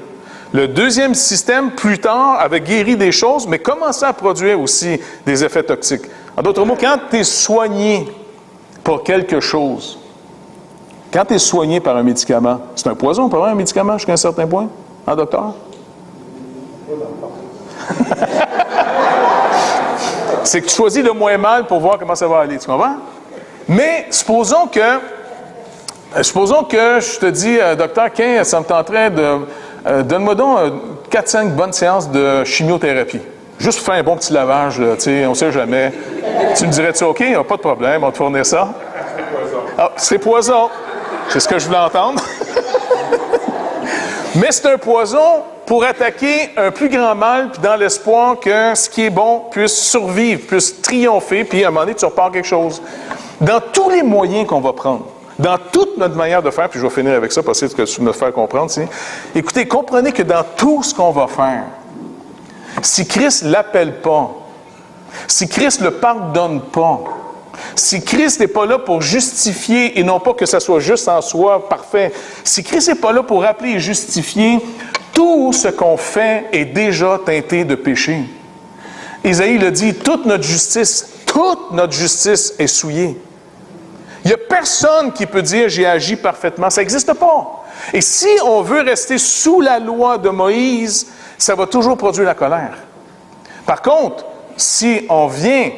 Le deuxième système, plus tard, avait guéri des choses, mais commençait à produire aussi des effets toxiques. En d'autres mots, quand tu es soigné pour quelque chose, quand tu es soigné par un médicament, c'est un poison, pas vrai, un médicament jusqu'à un certain point, hein, docteur? C'est que tu choisis le moins mal pour voir comment ça va aller, tu comprends? Mais supposons que je te dis, docteur, ça me tenterait de... donne-moi donc 4-5 bonnes séances de chimiothérapie. Juste faire un bon petit lavage, là, tu sais, on ne sait jamais. Tu me dirais-tu, OK, pas de problème, on va te fournir ça. Ah, c'est poison. C'est ce que je voulais entendre. Mais c'est un poison pour attaquer un plus grand mal, puis dans l'espoir que ce qui est bon puisse survivre, puisse triompher, puis à un moment donné, tu repars quelque chose. Dans tous les moyens qu'on va prendre, dans toute notre manière de faire, puis je vais finir avec ça, parce que c'est ce que tu veux me faire comprendre, c'est, écoutez, comprenez que dans tout ce qu'on va faire, si Christ ne l'appelle pas, si Christ ne le pardonne pas, si Christ n'est pas là pour justifier, et non pas que ça soit juste en soi parfait, si Christ n'est pas là pour rappeler et justifier, tout ce qu'on fait est déjà teinté de péché. Ésaïe le dit, toute notre justice est souillée. Il n'y a personne qui peut dire « j'ai agi parfaitement ». Ça n'existe pas. Et si on veut rester sous la loi de Moïse, ça va toujours produire la colère. Par contre, si on vient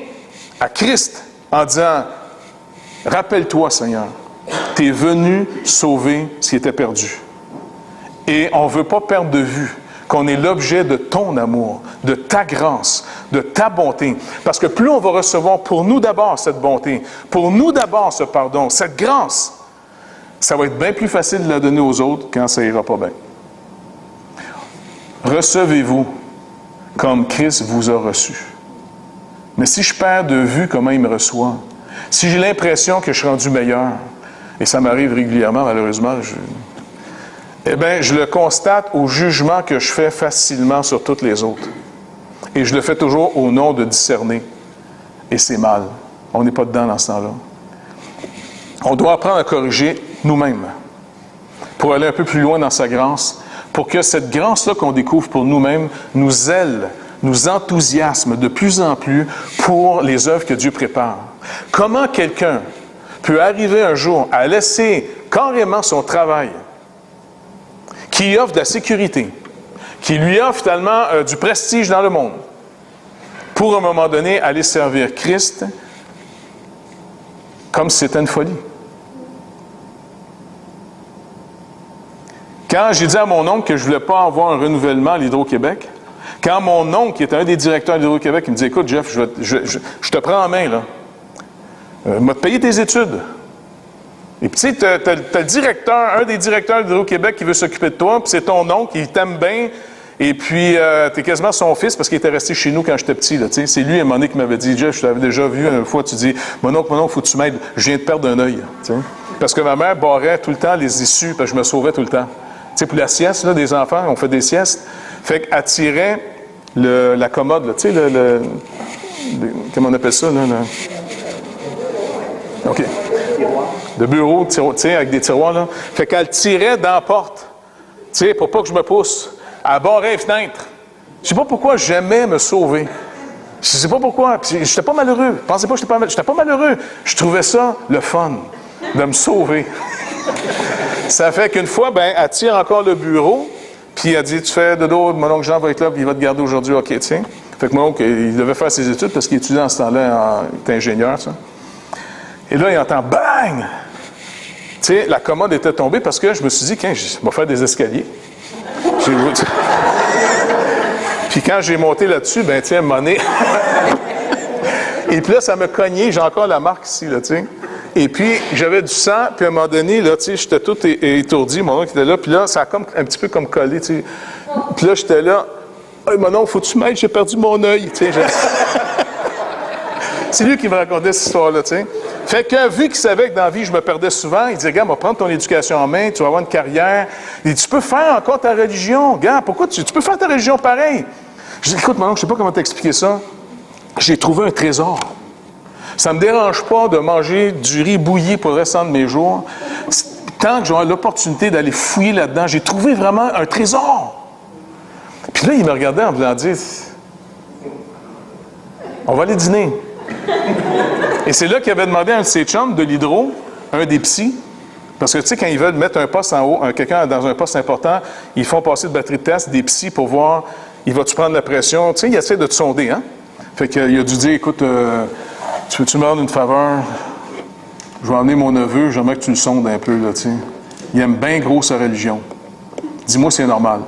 à Christ en disant « rappelle-toi, Seigneur, tu es venu sauver ce qui était perdu. » Et on ne veut pas perdre de vue qu'on est l'objet de ton amour, de ta grâce, de ta bonté. Parce que plus on va recevoir pour nous d'abord cette bonté, pour nous d'abord ce pardon, cette grâce, ça va être bien plus facile de la donner aux autres quand ça ira pas bien. Recevez-vous comme Christ vous a reçu. Mais si je perds de vue comment il me reçoit, si j'ai l'impression que je suis rendu meilleur, et ça m'arrive régulièrement, malheureusement, je le constate au jugement que je fais facilement sur toutes les autres. Et je le fais toujours au nom de discerner. Et c'est mal. On n'est pas dedans dans ce temps-là. On doit apprendre à corriger nous-mêmes pour aller un peu plus loin dans sa grâce, pour que cette grâce-là qu'on découvre pour nous-mêmes nous aile, nous enthousiasme de plus en plus pour les œuvres que Dieu prépare. Comment quelqu'un peut arriver un jour à laisser carrément son travail, qui lui offre de la sécurité, qui lui offre finalement du prestige dans le monde, pour à un moment donné aller servir Christ comme si c'était une folie. Quand j'ai dit à mon oncle que je ne voulais pas avoir un renouvellement à l'Hydro-Québec, quand mon oncle, qui était un des directeurs de l'Hydro-Québec, il me dit « Écoute, Jeff, je te prends en main, là. M'a te payé tes études. » Et puis, tu sais, t'as le directeur, un des directeurs de l'Hydro-Québec qui veut s'occuper de toi, puis c'est ton oncle, il t'aime bien, Et puis, tu es quasiment son fils parce qu'il était resté chez nous quand j'étais petit. Là, c'est lui, à un moment donné, qui m'avait dit, Jeff, je t'avais déjà vu une fois, tu dis, mon oncle, faut que tu m'aides, je viens de perdre un œil. T'sais. Parce que ma mère barrait tout le temps les issues, parce que je me sauvais tout le temps. T'sais, pour la sieste, là, des enfants, on fait des siestes. Fait qu'elle tirait la commode, là, tu sais, comment on appelle ça, là? OK. Le bureau, tu sais, avec des tiroirs, là. Fait qu'elle tirait dans la porte, tu sais, pour pas que je me pousse. Elle barrait les fenêtres. Je sais pas pourquoi j'aimais me sauver. Je sais pas pourquoi. Puis j'étais pas malheureux. Pensez pas que j'étais pas malheureux. Je trouvais ça le fun de me sauver. Ça fait qu'une fois, elle tire encore le bureau, puis elle dit, tu fais dodo, mon oncle Jean va être là, puis il va te garder aujourd'hui, OK, tu sais. Fait que mon oncle, il devait faire ses études parce qu'il étudiait en ce temps-là, il était ingénieur, ça. Et là, il entend bang! Tu sais, la commode était tombée parce que je me suis dit, je vais faire des escaliers. Puis quand j'ai monté là-dessus, tiens, à un moment donné. Et puis là, ça m'a cogné, j'ai encore la marque ici, là, tu sais. Et puis, j'avais du sang, puis à un moment donné, là, tu sais, j'étais tout étourdi, mon oncle était là, puis là, ça a comme un petit peu comme collé, tu sais. Puis là, j'étais là, hey, mon oncle, faut-tu m'aider, j'ai perdu mon œil, tu sais. C'est lui qui me racontait cette histoire-là, tu sais. Fait que, vu qu'il savait que dans la vie, je me perdais souvent, il disait, gars, va prendre ton éducation en main, tu vas avoir une carrière. Il dit, tu peux faire encore ta religion. Gars, pourquoi tu peux faire ta religion pareil? Je dis, écoute, mon oncle, je sais pas comment t'expliquer ça. J'ai trouvé un trésor. Ça me dérange pas de manger du riz bouilli pour le restant de mes jours. Tant que j'aurai l'opportunité d'aller fouiller là-dedans, j'ai trouvé vraiment un trésor. Puis là, il me regardait en voulant dire, on va aller dîner. Et c'est là qu'il avait demandé à un de ses chums de l'hydro, un des psys, parce que tu sais, quand ils veulent mettre un poste en haut, quelqu'un dans un poste important, ils font passer de batterie de test des psys pour voir, il va-tu prendre la pression? Tu sais, il essaie de te sonder, hein? Fait qu'il a dû dire, écoute, tu veux-tu me rendre une faveur? Je vais emmener mon neveu, j'aimerais que tu le sondes un peu, là, tu sais. Il aime bien gros sa religion. Dis-moi si c'est normal.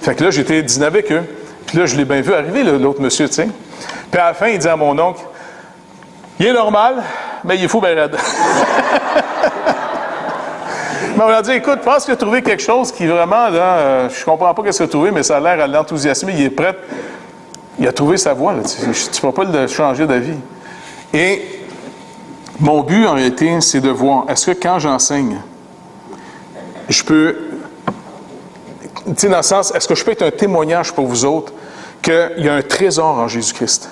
Fait que là, j'étais dîner avec eux. Puis là, je l'ai bien vu arriver, l'autre monsieur, tu sais. Puis à la fin, il dit à mon oncle, il est normal, mais il est fou ben raide. Mais on a dit, écoute, pense qu'il a trouvé quelque chose qui vraiment, là, je comprends pas qu'est-ce qu'il a trouvé, mais ça a l'air à l'enthousiasmer, il est prêt. Il a trouvé sa voie, là. Tu ne vas pas le changer d'avis. Et mon but, en réalité, c'est de voir, est-ce que quand j'enseigne, je peux, tu sais, dans le sens, est-ce que je peux être un témoignage pour vous autres qu'il y a un trésor en Jésus-Christ?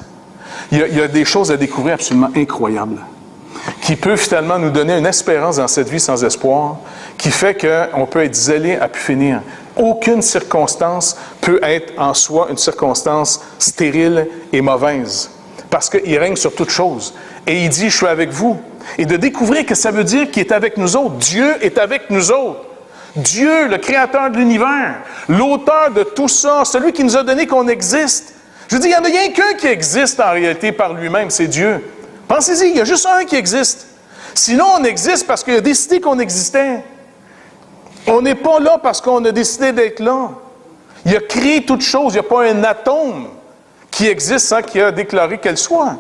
Il y a des choses à découvrir absolument incroyables, qui peut finalement nous donner une espérance dans cette vie sans espoir, qui fait qu'on peut être zélé à pu finir. Aucune circonstance peut être en soi une circonstance stérile et mauvaise, parce qu'il règne sur toute chose. Et il dit, je suis avec vous. Et de découvrir que ça veut dire qu'il est avec nous autres. Dieu est avec nous autres. Dieu, le créateur de l'univers, l'auteur de tout ça, celui qui nous a donné qu'on existe. Je veux dire, il n'y en a rien qu'un qui existe en réalité par lui-même, c'est Dieu. Pensez-y, il y a juste un qui existe. Sinon, on existe parce qu'il a décidé qu'on existait. On n'est pas là parce qu'on a décidé d'être là. Il a créé toute chose. Il n'y a pas un atome qui existe sans qu'il ait déclaré qu'elle soit.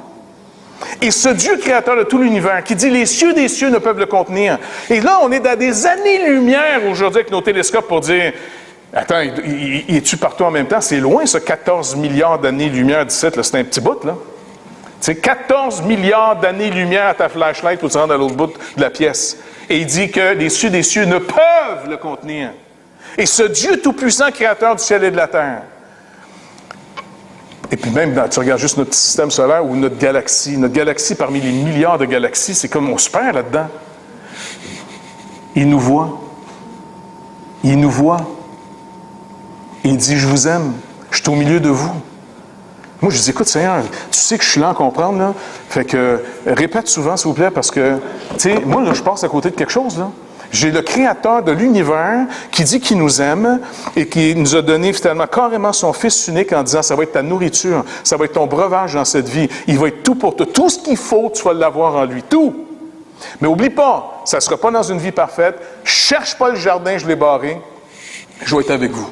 Et ce Dieu créateur de tout l'univers, qui dit « les cieux des cieux ne peuvent le contenir ». Et là, on est dans des années-lumière aujourd'hui avec nos télescopes pour dire « attends, il est-tu partout en même temps? » C'est loin, ça, 14 milliards d'années-lumière d'ici, là, c'est un petit bout, là. C'est 14 milliards d'années-lumière à ta flashlight pour te rendre à l'autre bout de la pièce. Et il dit que les cieux des cieux ne peuvent le contenir. Et ce Dieu tout-puissant, créateur du ciel et de la terre. Et puis même, tu regardes juste notre système solaire ou notre galaxie parmi les milliards de galaxies, c'est comme on se perd là-dedans. Il nous voit. Il nous voit. Et il dit, je vous aime. Je suis au milieu de vous. Moi, je dis, écoute, Seigneur, tu sais que je suis là à comprendre, là. Fait que, répète souvent, s'il vous plaît, parce que, tu sais, moi, là, je passe à côté de quelque chose, là. J'ai le créateur de l'univers qui dit qu'il nous aime et qui nous a donné finalement carrément son Fils unique en disant, ça va être ta nourriture, ça va être ton breuvage dans cette vie. Il va être tout pour toi. Tout ce qu'il faut, tu vas l'avoir en lui. Tout. Mais oublie pas, ça ne sera pas dans une vie parfaite. Cherche pas le jardin, je l'ai barré. Je vais être avec vous.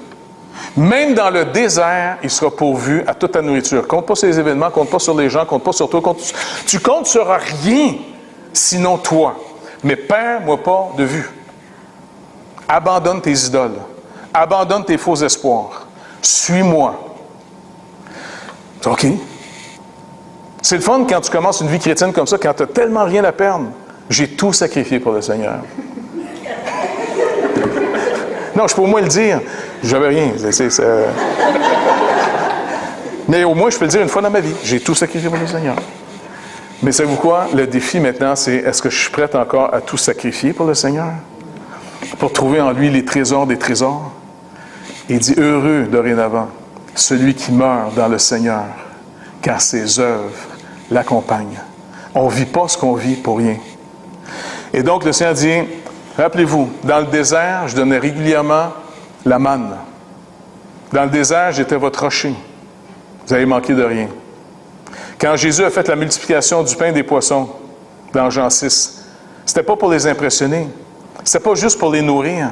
Même dans le désert, il sera pourvu à toute ta nourriture. Compte pas sur les événements, compte pas sur les gens, compte pas sur toi. Tu comptes sur rien, sinon toi. Mais perds-moi pas de vue. Abandonne tes idoles. Abandonne tes faux espoirs. Suis-moi. OK. C'est le fun quand tu commences une vie chrétienne comme ça, quand tu n'as tellement rien à perdre. J'ai tout sacrifié pour le Seigneur. Non, je peux au moins le dire. J'avais rien. Mais au moins, je peux le dire une fois dans ma vie. J'ai tout sacrifié pour le Seigneur. Mais savez-vous quoi? Le défi maintenant, c'est est-ce que je suis prêt encore à tout sacrifier pour le Seigneur? Pour trouver en lui les trésors des trésors? Il dit, heureux dorénavant, celui qui meurt dans le Seigneur, car ses œuvres l'accompagnent. On ne vit pas ce qu'on vit pour rien. Et donc, le Seigneur dit, rappelez-vous, dans le désert, je donnais régulièrement la manne. Dans le désert, j'étais votre rocher. Vous avez manqué de rien. Quand Jésus a fait la multiplication du pain et des poissons, dans Jean 6, c'était pas pour les impressionner. C'était pas juste pour les nourrir.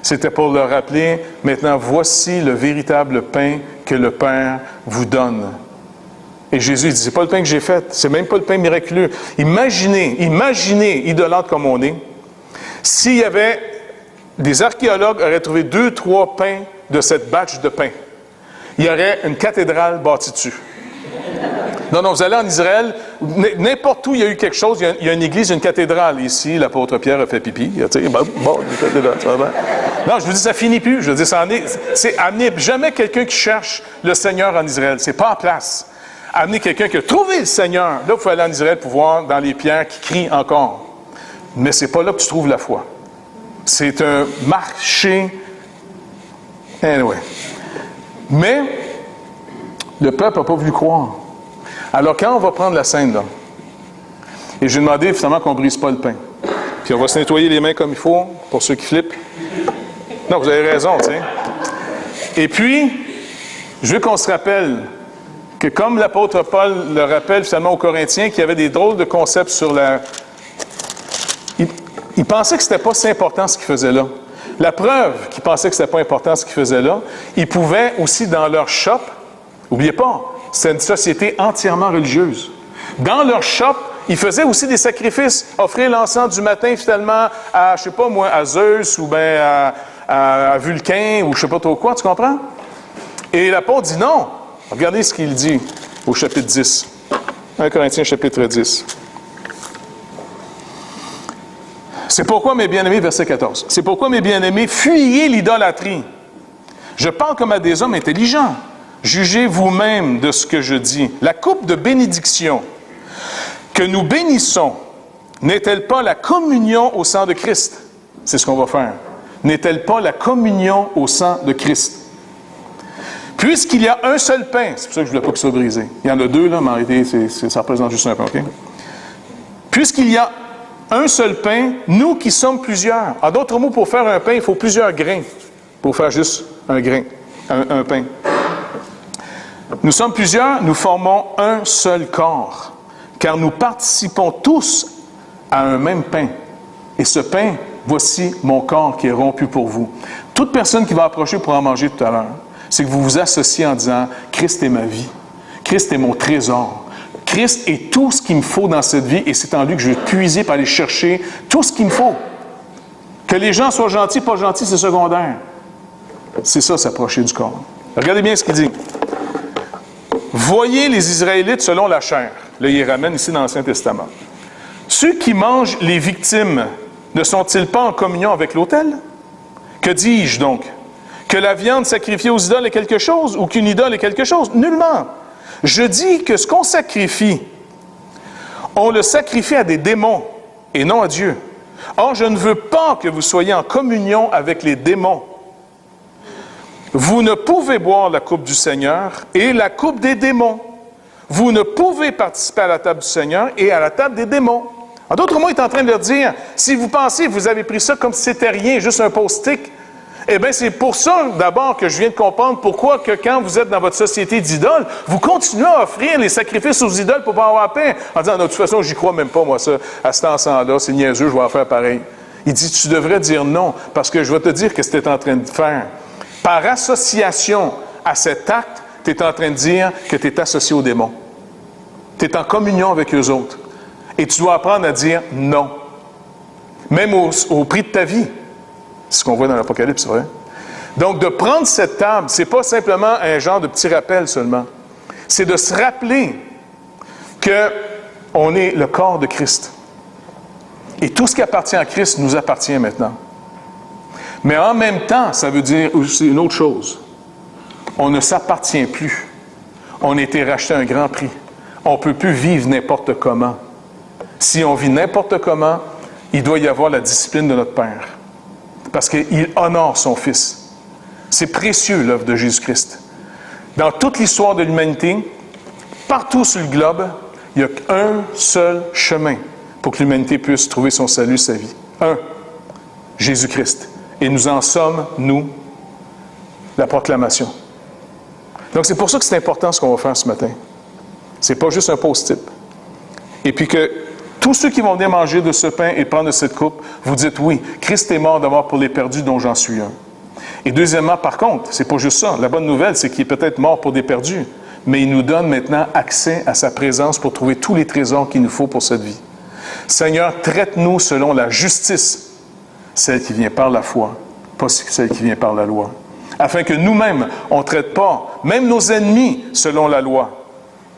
C'était pour leur rappeler, maintenant, voici le véritable pain que le Père vous donne. Et Jésus dit, c'est pas le pain que j'ai fait, c'est même pas le pain miraculeux. Imaginez, idolâtre comme on est, s'il y avait, des archéologues auraient trouvé 2-3 pains de cette batch de pain. Il y aurait une cathédrale bâtie dessus. Non, vous allez en Israël, n'importe où il y a eu quelque chose, il y a une église, une cathédrale. Ici, l'apôtre Pierre a fait pipi. Une cathédrale, non, je vous dis, ça finit plus. Je veux dire, c'est amener jamais quelqu'un qui cherche le Seigneur en Israël. C'est pas en place. Amener quelqu'un qui a trouvé le Seigneur. Là, il faut aller en Israël pour voir dans les pierres qui crient encore. Mais c'est pas là que tu trouves la foi. C'est un marché. Anyway. Mais le peuple n'a pas voulu croire. Alors, quand on va prendre la scène, là, et j'ai demandé finalement qu'on ne brise pas le pain, puis on va se nettoyer les mains comme il faut, pour ceux qui flippent. Non, vous avez raison, tu sais. Et puis, je veux qu'on se rappelle que comme l'apôtre Paul le rappelle finalement aux Corinthiens, qu'il y avait des drôles de concepts sur la... Il pensait que ce n'était pas si important ce qu'ils faisaient là. La preuve qu'ils pensaient que ce n'était pas important ce qu'ils faisaient là, ils pouvaient aussi dans leur shop, n'oubliez pas, c'est une société entièrement religieuse. Dans leur shop, ils faisaient aussi des sacrifices, offrir l'encens du matin finalement à, je sais pas moi, à Zeus ou bien à Vulcain ou je sais pas trop quoi, tu comprends? Et l'apôtre dit non. Regardez ce qu'il dit au chapitre 10. 1 Corinthiens chapitre 10. C'est pourquoi, mes bien-aimés, verset 14, c'est pourquoi, mes bien-aimés, fuyez l'idolâtrie. Je parle comme à des hommes intelligents. Jugez vous-même de ce que je dis. La coupe de bénédiction que nous bénissons, n'est-elle pas la communion au sang de Christ? C'est ce qu'on va faire. N'est-elle pas la communion au sang de Christ? Puisqu'il y a un seul pain, c'est pour ça que je ne voulais pas qu'il soit brisé. Il y en a deux, là, mais en réalité, ça représente juste un pain, OK? Puisqu'il y a un seul pain, nous qui sommes plusieurs. En d'autres mots, pour faire un pain, il faut plusieurs grains pour faire juste un grain, un pain. Nous sommes plusieurs, nous formons un seul corps, car nous participons tous à un même pain. Et ce pain, voici mon corps qui est rompu pour vous. Toute personne qui va approcher pour en manger tout à l'heure, c'est que vous vous associez en disant, Christ est ma vie, Christ est mon trésor. Christ est tout ce qu'il me faut dans cette vie et c'est en lui que je vais puiser pour aller chercher tout ce qu'il me faut. Que les gens soient gentils, pas gentils, c'est secondaire. C'est ça, s'approcher du corps. Regardez bien ce qu'il dit. Voyez les Israélites selon la chair. Là, il les ramène ici dans l'Ancien Testament. Ceux qui mangent les victimes ne sont-ils pas en communion avec l'autel? Que dis-je donc? Que la viande sacrifiée aux idoles est quelque chose ou qu'une idole est quelque chose? Nullement. Je dis que ce qu'on sacrifie, on le sacrifie à des démons et non à Dieu. Or, je ne veux pas que vous soyez en communion avec les démons. Vous ne pouvez boire la coupe du Seigneur et la coupe des démons. Vous ne pouvez participer à la table du Seigneur et à la table des démons. En d'autres mots, il est en train de leur dire, si vous pensez que vous avez pris ça comme si c'était rien, juste un post-it, eh bien, c'est pour ça, d'abord, que je viens de comprendre pourquoi que quand vous êtes dans votre société d'idoles, vous continuez à offrir les sacrifices aux idoles pour pas avoir paix. En disant, de toute façon, j'y crois même pas, moi, ça, à cet encens-là, c'est niaiseux, je vais en faire pareil. Il dit, tu devrais dire non, parce que je vais te dire ce que tu es en train de faire. Par association à cet acte, tu es en train de dire que tu es associé aux démons. Tu es en communion avec eux autres. Et tu dois apprendre à dire non. Même au prix de ta vie. C'est ce qu'on voit dans l'Apocalypse, c'est vrai. Donc, de prendre cette table, ce n'est pas simplement un genre de petit rappel seulement. C'est de se rappeler qu'on est le corps de Christ. Et tout ce qui appartient à Christ nous appartient maintenant. Mais en même temps, ça veut dire aussi une autre chose. On ne s'appartient plus. On a été racheté à un grand prix. On ne peut plus vivre n'importe comment. Si on vit n'importe comment, il doit y avoir la discipline de notre Père. Parce qu'il honore son Fils. C'est précieux, l'œuvre de Jésus-Christ. Dans toute l'histoire de l'humanité, partout sur le globe, il n'y a qu'un seul chemin pour que l'humanité puisse trouver son salut, sa vie. Un, Jésus-Christ. Et nous en sommes, nous, la proclamation. Donc, c'est pour ça que c'est important ce qu'on va faire ce matin. C'est pas juste un post-it. Et puis que tous ceux qui vont venir manger de ce pain et prendre de cette coupe, vous dites oui, Christ est mort d'abord pour les perdus dont j'en suis un. Et deuxièmement, par contre, c'est pas juste ça. La bonne nouvelle, c'est qu'il est peut-être mort pour des perdus, mais il nous donne maintenant accès à sa présence pour trouver tous les trésors qu'il nous faut pour cette vie. Seigneur, traite-nous selon la justice, celle qui vient par la foi, pas celle qui vient par la loi. Afin que nous-mêmes, on ne traite pas, même nos ennemis, selon la loi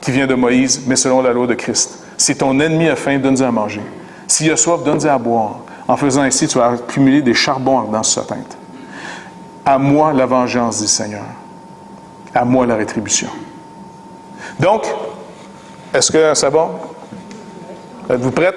qui vient de Moïse, mais selon la loi de Christ. Si ton ennemi a faim, donne-lui à manger. S'il a soif, donne-lui à boire. En faisant ainsi, tu vas accumuler des charbons dans sa teinte. À moi la vengeance, dit le Seigneur. À moi la rétribution. Donc, est-ce que c'est bon? Êtes-vous prêtes?